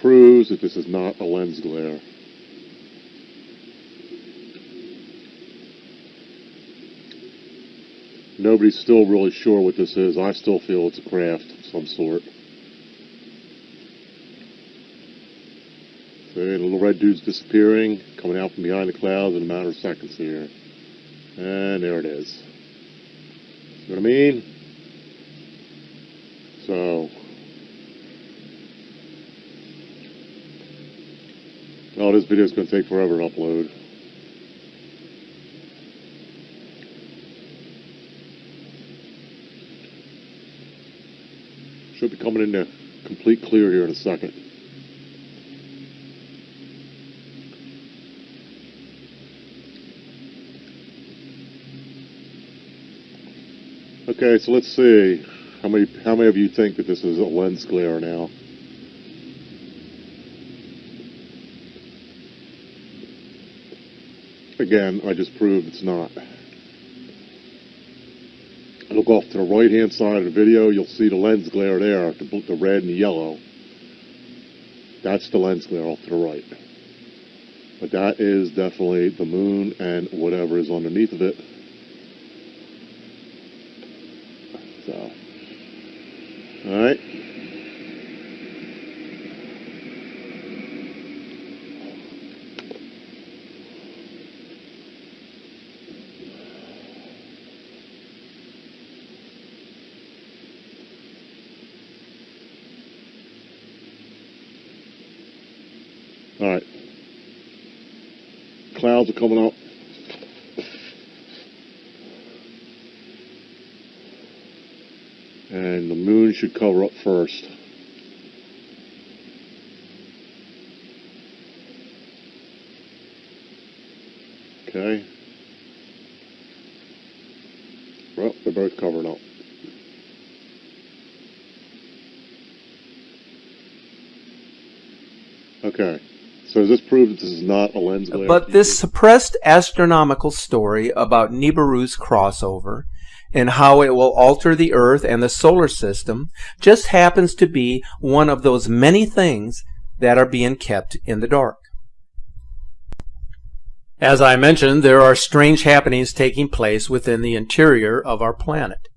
Proves that this is not a lens glare. Nobody's still really sure what this is. I still feel it's a craft of some sort. See, the little red dude's disappearing, coming out from behind the clouds in a matter of seconds here. And there it is. See what I mean? So, oh, this video's going to take forever to upload. Should be coming into complete clear here in a second. Okay, so let's see. How many of you think that this is a lens glare now? Again, I just proved it's not. Look off to the right-hand side of the video, you'll see the lens glare there, the red and the yellow. That's the lens glare off to the right. But that is definitely the moon and whatever is underneath of it. So, alright. Alright. Clouds are coming up. And the moon should cover up first. Okay. Well, they're both covering up. Okay. So does this prove that this is not a lens glare? But this suppressed astronomical story about Nibiru's crossover and how it will alter the Earth and the solar system just happens to be one of those many things that are being kept in the dark. As I mentioned, there are strange happenings taking place within the interior of our planet.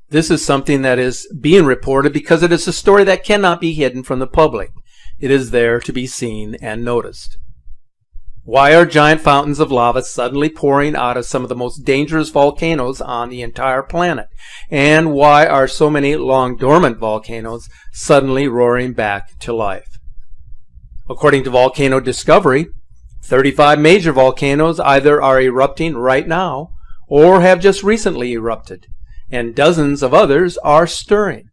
This is something that is being reported because it is a story that cannot be hidden from the public. It is there to be seen and noticed. Why are giant fountains of lava suddenly pouring out of some of the most dangerous volcanoes on the entire planet? And why are so many long dormant volcanoes suddenly roaring back to life? According to Volcano Discovery, 35 major volcanoes either are erupting right now or have just recently erupted, and dozens of others are stirring.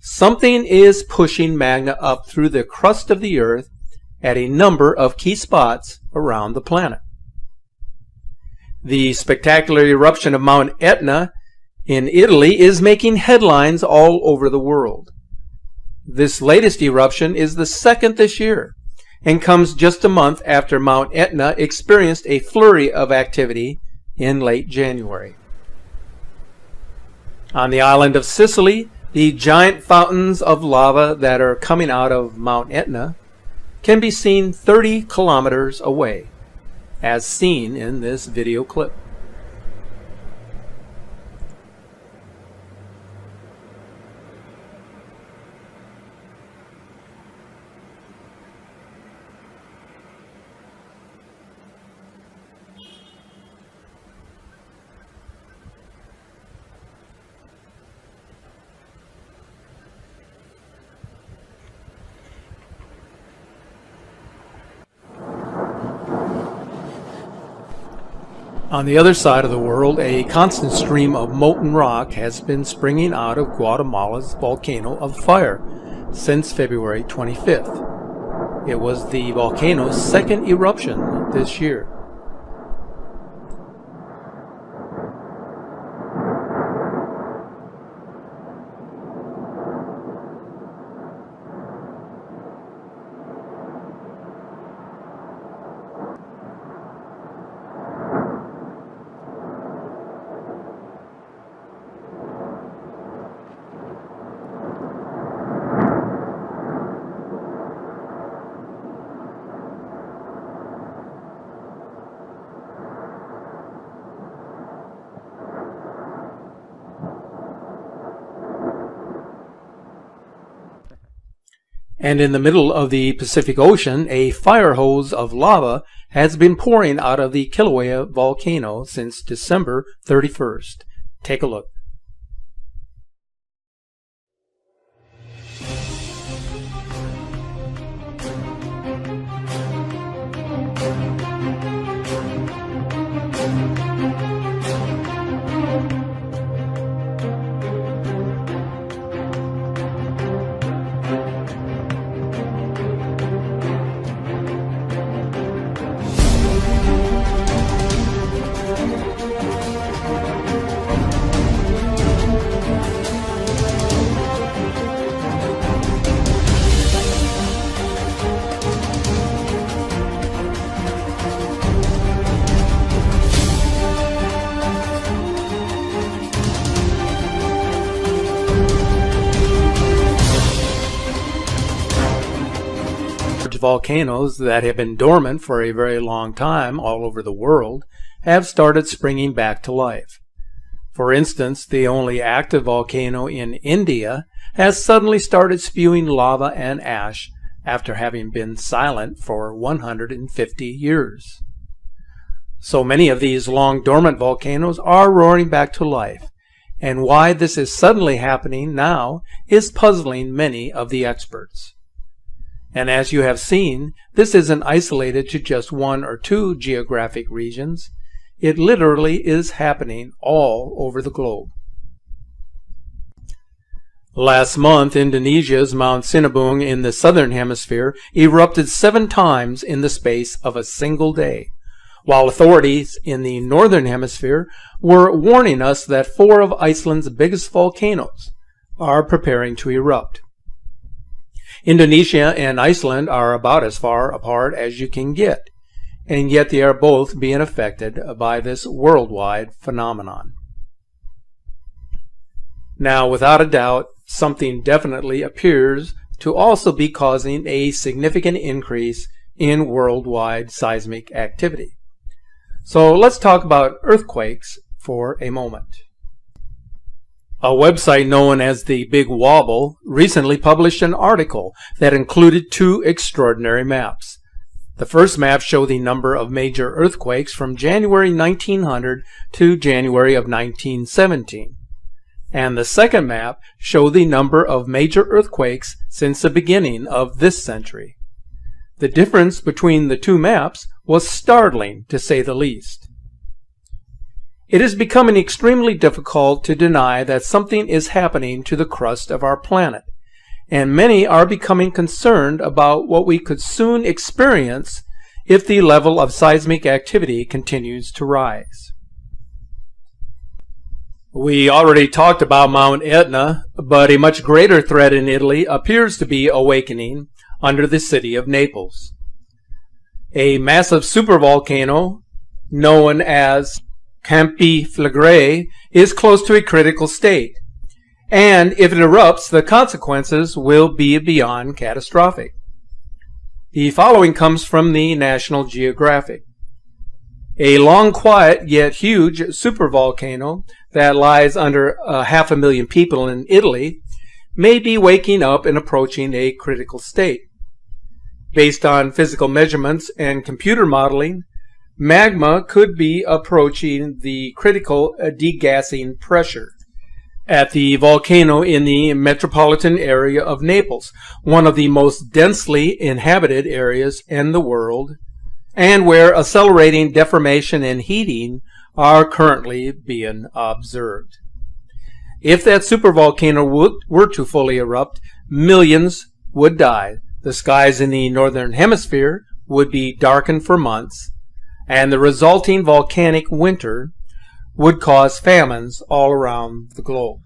Something is pushing magma up through the crust of the Earth at a number of key spots around the planet. The spectacular eruption of Mount Etna in Italy is making headlines all over the world. This latest eruption is the second this year and comes just a month after Mount Etna experienced a flurry of activity in late January. On the island of Sicily, the giant fountains of lava that are coming out of Mount Etna can be seen 30 kilometers away, as seen in this video clip. On the other side of the world, a constant stream of molten rock has been springing out of Guatemala's volcano of fire since February 25th. It was the volcano's second eruption this year. And in the middle of the Pacific Ocean, a fire hose of lava has been pouring out of the Kilauea volcano since December 31st. Take a look. Volcanoes that have been dormant for a very long time all over the world have started springing back to life. For instance, the only active volcano in India has suddenly started spewing lava and ash after having been silent for 150 years. So many of these long dormant volcanoes are roaring back to life, and why this is suddenly happening now is puzzling many of the experts. And as you have seen, this isn't isolated to just one or two geographic regions. It literally is happening all over the globe. Last month, Indonesia's Mount Sinabung in the southern hemisphere erupted 7 times in the space of a single day, while authorities in the northern hemisphere were warning us that 4 of Iceland's biggest volcanoes are preparing to erupt. Indonesia and Iceland are about as far apart as you can get, and yet they are both being affected by this worldwide phenomenon. Now, without a doubt, something definitely appears to also be causing a significant increase in worldwide seismic activity. So let's talk about earthquakes for a moment. A website known as the Big Wobble recently published an article that included 2 extraordinary maps. The first map showed the number of major earthquakes from January 1900 to January of 1917. And the second map showed the number of major earthquakes since the beginning of this century. The difference between the 2 maps was startling, to say the least. It is becoming extremely difficult to deny that something is happening to the crust of our planet, and many are becoming concerned about what we could soon experience if the level of seismic activity continues to rise. We already talked about Mount Etna, but a much greater threat in Italy appears to be awakening under the city of Naples. A massive supervolcano known as Campi Flegrei is close to a critical state, and if it erupts, the consequences will be beyond catastrophic. The following comes from the National Geographic. A long, quiet, yet huge supervolcano that lies under 500,000 people in Italy may be waking up and approaching a critical state. Based on physical measurements and computer modeling, magma could be approaching the critical degassing pressure at the volcano in the metropolitan area of Naples, one of the most densely inhabited areas in the world, and where accelerating deformation and heating are currently being observed. If that supervolcano were to fully erupt, millions would die. The skies in the northern hemisphere would be darkened for months, and the resulting volcanic winter would cause famines all around the globe.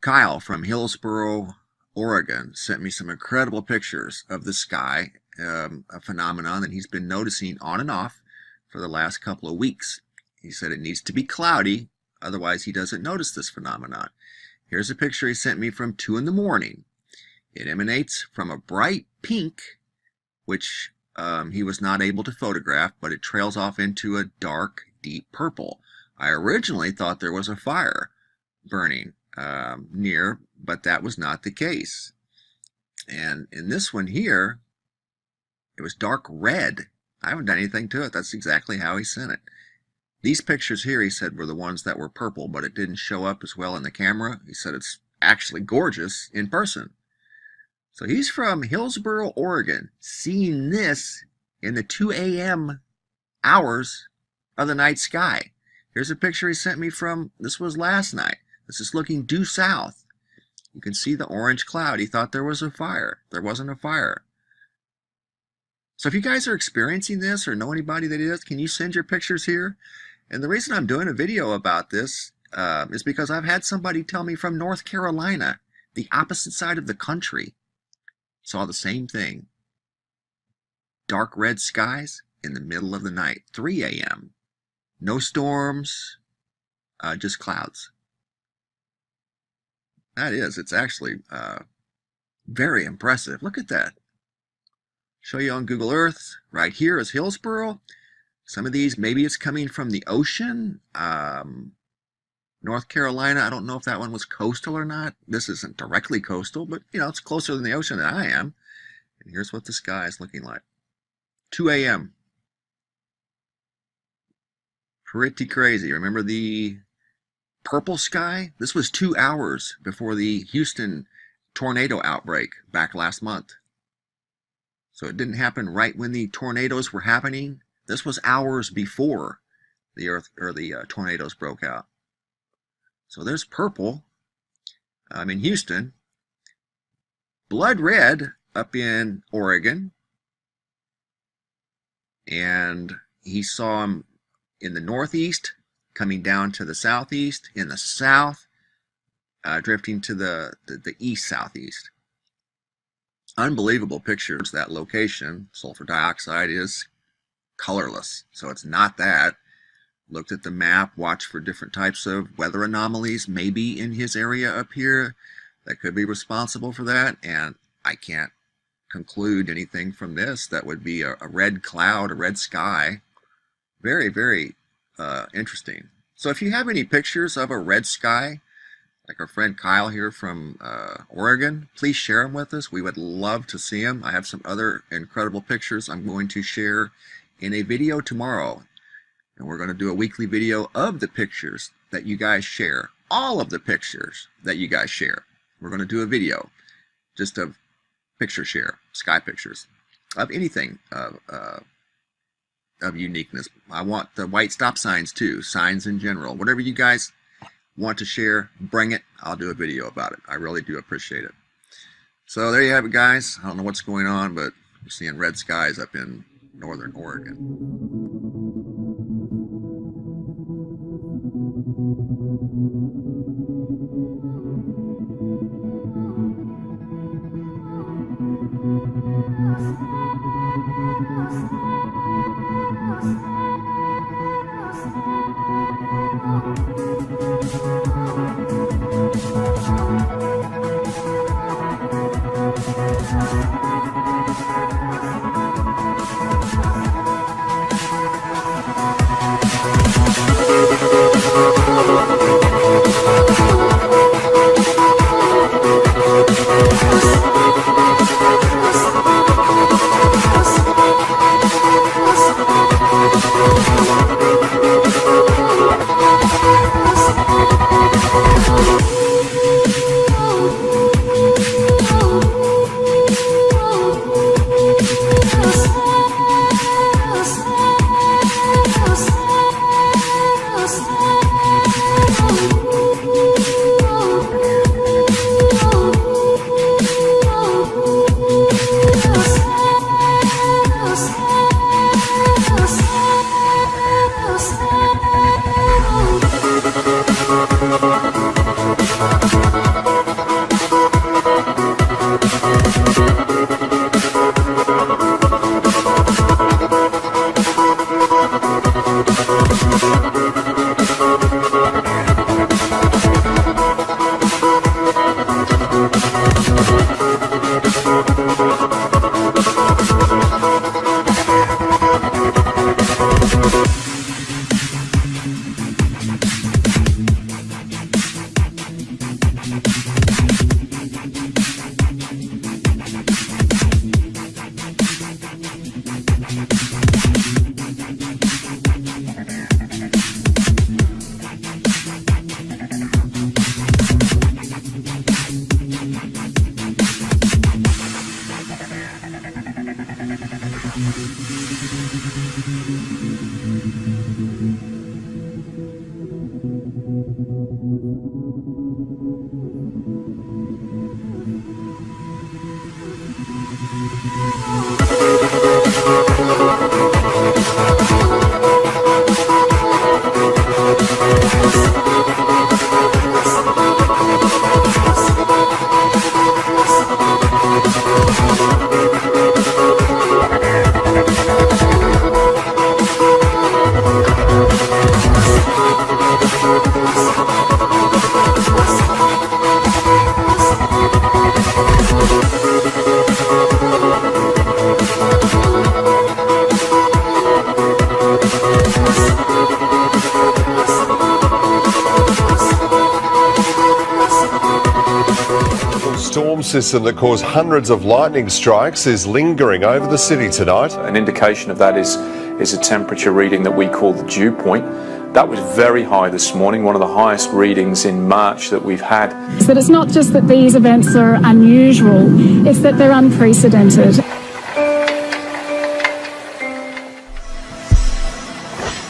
Kyle from Hillsboro, Oregon, sent me some incredible pictures of the sky, a phenomenon that he's been noticing on and off for the last couple of weeks. He said it needs to be cloudy, otherwise he doesn't notice this phenomenon. Here's a picture he sent me from 2 in the morning. It emanates from a bright pink, which he was not able to photograph, but it trails off into a dark, deep purple. I originally thought there was a fire burning near, but that was not the case. And in this one here, it was dark red. I haven't done anything to it. That's exactly how he sent it. These pictures here, he said, were the ones that were purple, but it didn't show up as well in the camera. He said it's actually gorgeous in person. So he's from Hillsboro, Oregon, seeing this in the 2 a.m. hours of the night sky. Here's a picture he sent me from, this was last night. This is looking due south. You can see the orange cloud. He thought there was a fire. There wasn't a fire. So if you guys are experiencing this or know anybody that is, can you send your pictures here? And the reason I'm doing a video about this is because I've had somebody tell me from North Carolina, the opposite side of the country, saw the same thing. Dark red skies in the middle of the night, 3 a.m. No storms, just clouds. It's actually very impressive. Look at that. Show you on Google Earth. Right here is Hillsboro. Some of these, maybe it's coming from the ocean. North Carolina, I don't know if that one was coastal or not. This isn't directly coastal, but you know, it's closer than the ocean than I am. And here's what the sky is looking like. 2 a.m. Pretty crazy. Remember the purple sky? This was 2 hours before the Houston tornado outbreak back last month. So it didn't happen right when the tornadoes were happening. This was hours before the tornadoes broke out. So there's purple in Houston, blood red up in Oregon, and he saw them in the northeast, coming down to the southeast, in the south, drifting to the east-southeast. Unbelievable pictures. That location, sulfur dioxide, is colorless, so it's not that. Looked at the map, watched for different types of weather anomalies, maybe in his area up here, that could be responsible for that, and I can't conclude anything from this that would be a red cloud, a red sky. Very, very interesting. So if you have any pictures of a red sky, like our friend Kyle here from Oregon, please share them with us. We would love to see them. I have some other incredible pictures I'm going to share in a video tomorrow. And we're going to do a weekly video of the pictures that you guys share. All of the pictures that you guys share. We're going to do a video just of picture share, sky pictures, of anything of uniqueness. I want the white stop signs too, signs in general. Whatever you guys want to share, bring it. I'll do a video about it. I really do appreciate it. So there you have it, guys. I don't know what's going on, but we're seeing red skies up in northern Oregon. Storm system that caused hundreds of lightning strikes is lingering over the city tonight. An indication of that is a temperature reading that we call the dew point. That was very high this morning, one of the highest readings in March that we've had. So it's not just that these events are unusual, it's that they're unprecedented.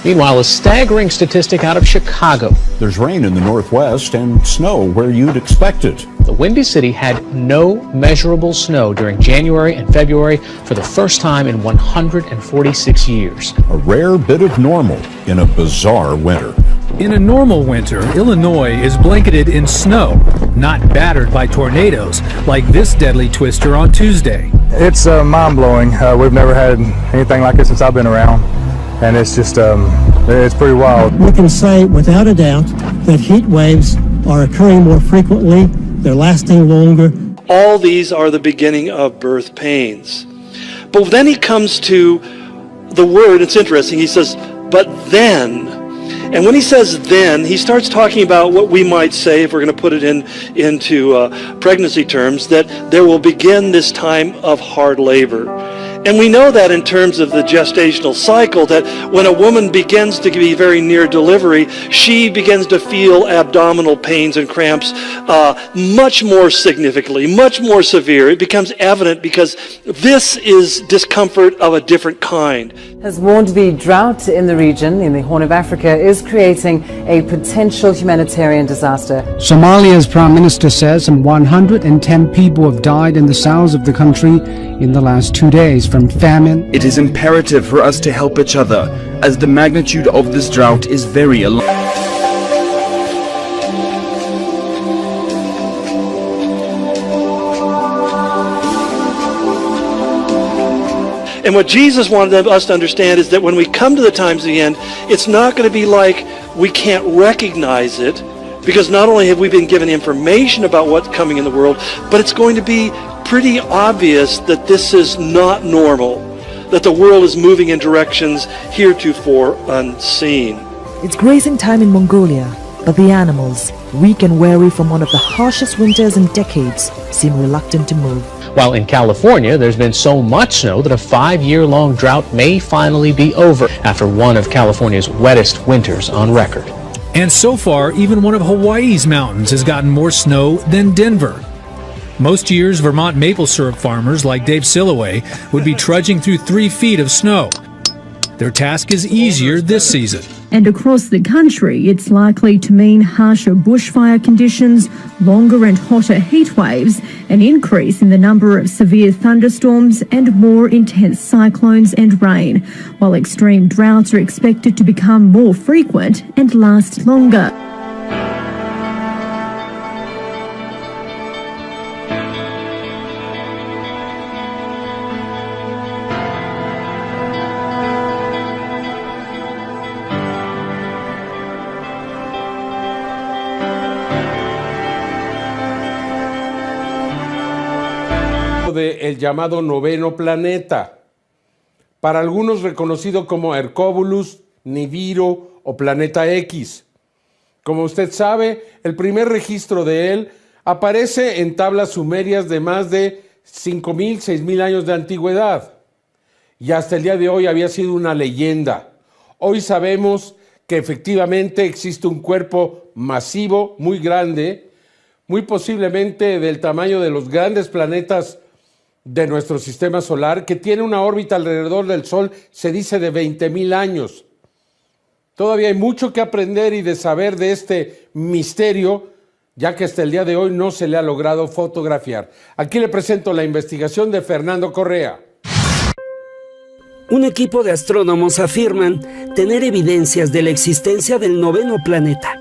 Meanwhile, a staggering statistic out of Chicago. There's rain in the northwest and snow where you'd expect it. The Windy City had no measurable snow during January and February for the first time in 146 years. A rare bit of normal in a bizarre winter. In a normal winter, Illinois is blanketed in snow, not battered by tornadoes like this deadly twister on Tuesday. It's mind-blowing. We've never had anything like this since I've been around. And it's just, it's pretty wild. We can say without a doubt that heat waves are occurring more frequently, they're lasting longer. All these are the beginning of birth pains. But then he comes to the word, it's interesting, he says, but then. And when he says then, he starts talking about what we might say, if we're going to put it into pregnancy terms, that there will begin this time of hard labor. And we know that in terms of the gestational cycle, that when a woman begins to be very near delivery, she begins to feel abdominal pains and cramps much more significantly, much more severe. It becomes evident because this is discomfort of a different kind. Has warned the drought in the region, in the Horn of Africa, is creating a potential humanitarian disaster. Somalia's Prime Minister says some 110 people have died in the south of the country in the last 2 days from famine. It is imperative for us to help each other, as the magnitude of this drought is very alarming. And what Jesus wanted us to understand is that when we come to the times of the end, it's not going to be like we can't recognize it, because not only have we been given information about what's coming in the world, but it's going to be pretty obvious that this is not normal, that the world is moving in directions heretofore unseen. It's grazing time in Mongolia, but the animals, weak and weary from one of the harshest winters in decades, seem reluctant to move. While in California, there's been so much snow that a 5-year-long drought may finally be over after one of California's wettest winters on record. And so far, even one of Hawaii's mountains has gotten more snow than Denver. Most years, Vermont maple syrup farmers like Dave Silloway would be trudging through 3 feet of snow. Their task is easier this season. And across the country, it's likely to mean harsher bushfire conditions, longer and hotter heat waves, an increase in the number of severe thunderstorms and more intense cyclones and rain, while extreme droughts are expected to become more frequent and last longer. El llamado noveno planeta, para algunos reconocido como Hercóbulus, Nibiru o Planeta X. Como usted sabe, el primer registro de él aparece en tablas sumerias de más de 5.000, 6.000 años de antigüedad, y hasta el día de hoy había sido una leyenda. Hoy sabemos que efectivamente existe un cuerpo masivo, muy grande, muy posiblemente del tamaño de los grandes planetas de nuestro sistema solar, que tiene una órbita alrededor del Sol, se dice de 20.000 años. Todavía hay mucho que aprender y de saber de este misterio, ya que hasta el día de hoy no se le ha logrado fotografiar. Aquí le presento la investigación de Fernando Correa. Un equipo de astrónomos afirman tener evidencias de la existencia del noveno planeta.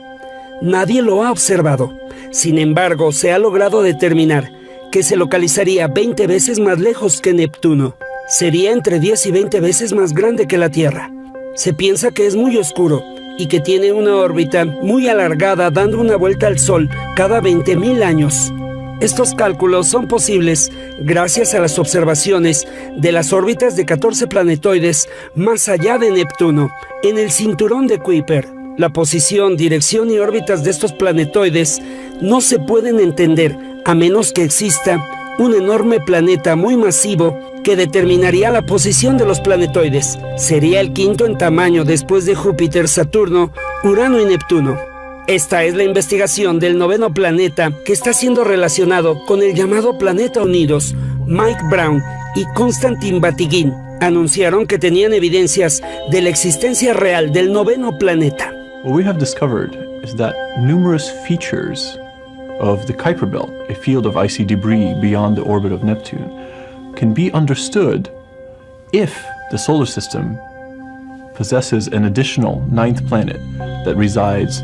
Nadie lo ha observado. Sin embargo, se ha logrado determinar que se localizaría 20 veces más lejos que Neptuno. Sería entre 10 y 20 veces más grande que la Tierra. Se piensa que es muy oscuro y que tiene una órbita muy alargada, dando una vuelta al Sol cada 20.000 años. Estos cálculos son posibles gracias a las observaciones de las órbitas de 14 planetoides más allá de Neptuno, en el cinturón de Kuiper. La posición, dirección y órbitas de estos planetoides no se pueden entender a menos que exista un enorme planeta muy masivo que determinaría la posición de los planetoides. Sería el quinto en tamaño después de Júpiter, Saturno, Urano y Neptuno. Esta es la investigación del noveno planeta, que está siendo relacionado con el llamado Planeta Unidos. Mike Brown y Konstantin Batygin anunciaron que tenían evidencias de la existencia real del noveno planeta. What we have discovered is that numerous features of the Kuiper Belt, a field of icy debris beyond the orbit of Neptune, can be understood if the solar system possesses an additional 9th planet that resides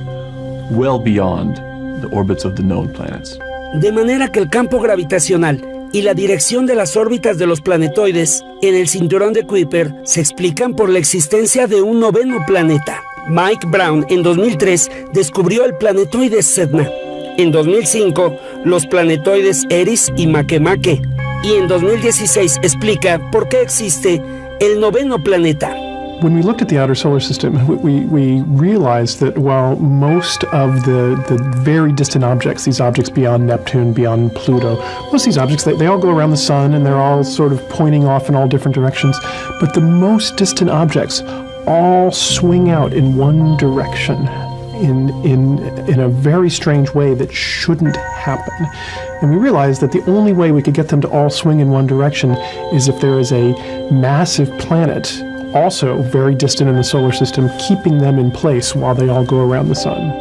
well beyond the orbits of the known planets. De manera que el campo gravitacional y la dirección de las órbitas de los planetoides en el cinturón de Kuiper se explican por la existencia de un noveno planeta. Mike Brown en 2003 descubrió el planetoide Sedna. En 2005, los planetoides Eris y Makemake. Y en 2016 explica por qué existe el noveno planeta. When we looked at the outer solar system, we realized that while most of the very distant objects, these objects beyond Neptune, beyond Pluto, most of these objects, they all go around the sun and they're all sort of pointing off in all different directions. But the most distant objects all swing out in one direction in a very strange way that shouldn't happen. And we realized that the only way we could get them to all swing in one direction is if there is a massive planet also very distant in the solar system, keeping them in place while they all go around the sun.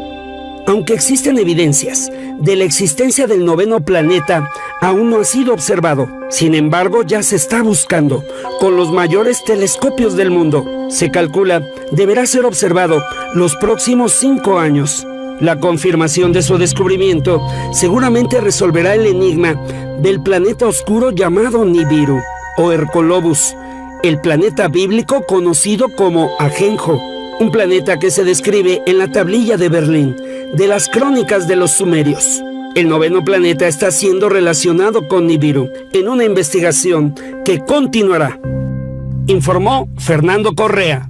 Aunque existen evidencias de la existencia del noveno planeta, aún no ha sido observado. Sin embargo, ya se está buscando con los mayores telescopios del mundo. Se calcula deberá ser observado los próximos 5 años. La confirmación de su descubrimiento seguramente resolverá el enigma del planeta oscuro llamado Nibiru o Hercolobus. el planeta bíblico conocido como Ajenjo, un planeta que se describe en la tablilla de Berlín de las crónicas de los sumerios. El noveno planeta está siendo relacionado con Nibiru en una investigación que continuará, informó Fernando Correa.